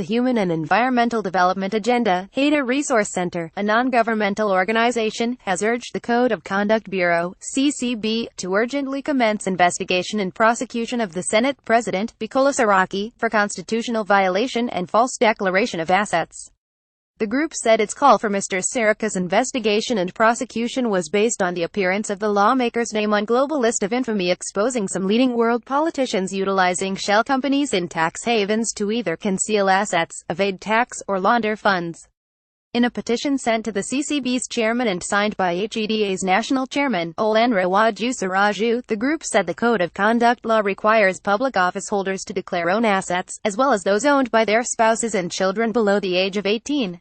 the Human and Environmental Development Agenda, HEDA Resource Centre, a non-governmental organization, has urged the Code of Conduct Bureau, CCB, to urgently commence investigation and prosecution of the Senate President, Bukola Saraki, for constitutional violation and false declaration of assets. The group said its call for Mr. Saraka's investigation and prosecution was based on the appearance of the lawmaker's name on global list of infamy, exposing some leading world politicians utilizing shell companies in tax havens to either conceal assets, evade tax, or launder funds. In a petition sent to the CCB's chairman and signed by HEDA's national chairman, Bukola Saraki, the group said the Code of Conduct law requires public office holders to declare own assets, as well as those owned by their spouses and children below the age of 18.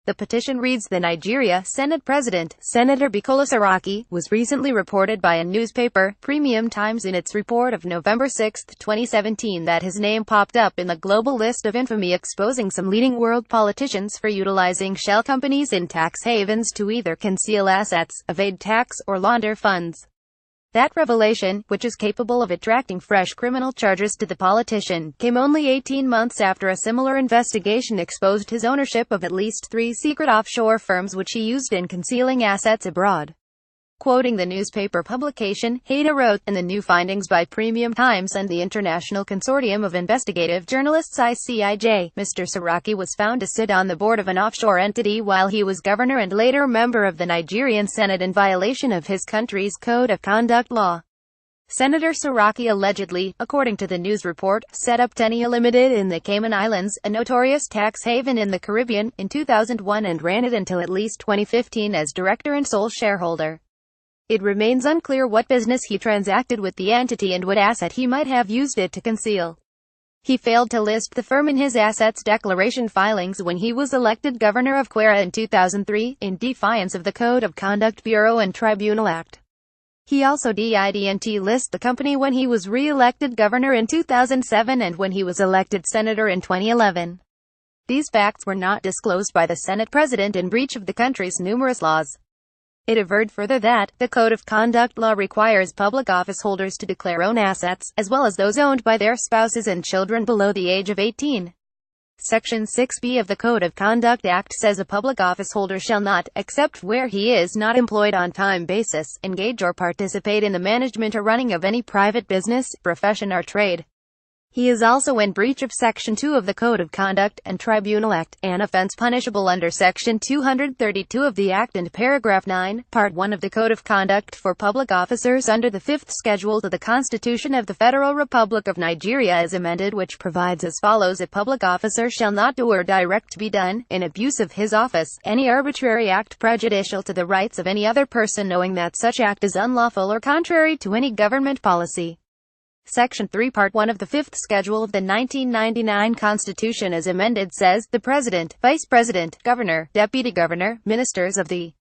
The petition reads: the Nigeria Senate President, Senator Bukola Saraki, was recently reported by a newspaper, Premium Times, in its report of November 6, 2017, that his name popped up in the global list of infamy, exposing some leading world politicians for utilizing shell companies in tax havens to either conceal assets, evade tax, or launder funds. That revelation, which is capable of attracting fresh criminal charges to the politician, came only 18 months after a similar investigation exposed his ownership of at least 3 secret offshore firms which he used in concealing assets abroad. Quoting the newspaper publication, HEDA wrote, "In the new findings by Premium Times and the International Consortium of Investigative Journalists ICIJ, Mr. Saraki was found to sit on the board of an offshore entity while he was governor and later member of the Nigerian Senate in violation of his country's Code of Conduct law." Senator Saraki allegedly, according to the news report, set up Tenia Limited in the Cayman Islands, a notorious tax haven in the Caribbean, in 2001 and ran it until at least 2015 as director and sole shareholder. It remains unclear what business he transacted with the entity and what asset he might have used it to conceal. He failed to list the firm in his assets declaration filings when he was elected governor of Kwara in 2003, in defiance of the Code of Conduct Bureau and Tribunal Act. He also didn't list the company when he was re-elected governor in 2007 and when he was elected senator in 2011. These facts were not disclosed by the Senate President in breach of the country's numerous laws. It averred further that, the Code of Conduct law requires public office holders to declare own assets, as well as those owned by their spouses and children below the age of 18. Section 6B of the Code of Conduct Act says a public office holder shall not, except where he is not employed on time basis, engage or participate in the management or running of any private business, profession or trade. He is also in breach of Section 2 of the Code of Conduct and Tribunal Act, an offense punishable under Section 232 of the Act and Paragraph 9, Part 1 of the Code of Conduct for public officers under the 5th Schedule to the Constitution of the Federal Republic of Nigeria as amended, which provides as follows: a public officer shall not do or direct to be done, in abuse of his office, any arbitrary act prejudicial to the rights of any other person knowing that such act is unlawful or contrary to any government policy. Section 3 Part 1 of the 5th Schedule of the 1999 Constitution as amended says, the President, Vice President, Governor, Deputy Governor, Ministers of the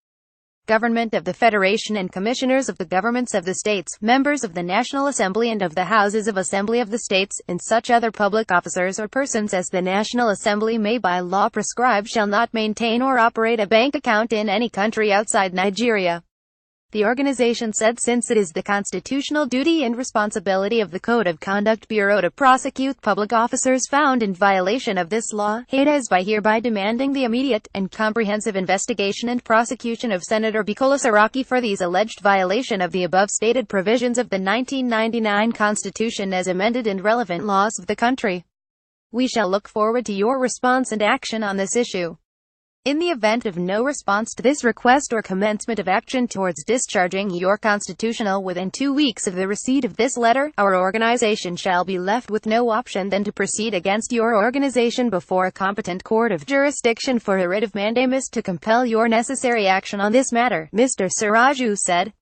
Government of the Federation and Commissioners of the Governments of the States, members of the National Assembly and of the Houses of Assembly of the States, and such other public officers or persons as the National Assembly may by law prescribe shall not maintain or operate a bank account in any country outside Nigeria. The organization said since it is the constitutional duty and responsibility of the Code of Conduct Bureau to prosecute public officers found in violation of this law, HEDA is hereby demanding the immediate and comprehensive investigation and prosecution of Senator Bukola Saraki for these alleged violation of the above stated provisions of the 1999 Constitution as amended and relevant laws of the country. We shall look forward to your response and action on this issue. In the event of no response to this request or commencement of action towards discharging your constitutional within 2 weeks of the receipt of this letter, our organization shall be left with no option than to proceed against your organization before a competent court of jurisdiction for a writ of mandamus to compel your necessary action on this matter, Mr. Saraki said.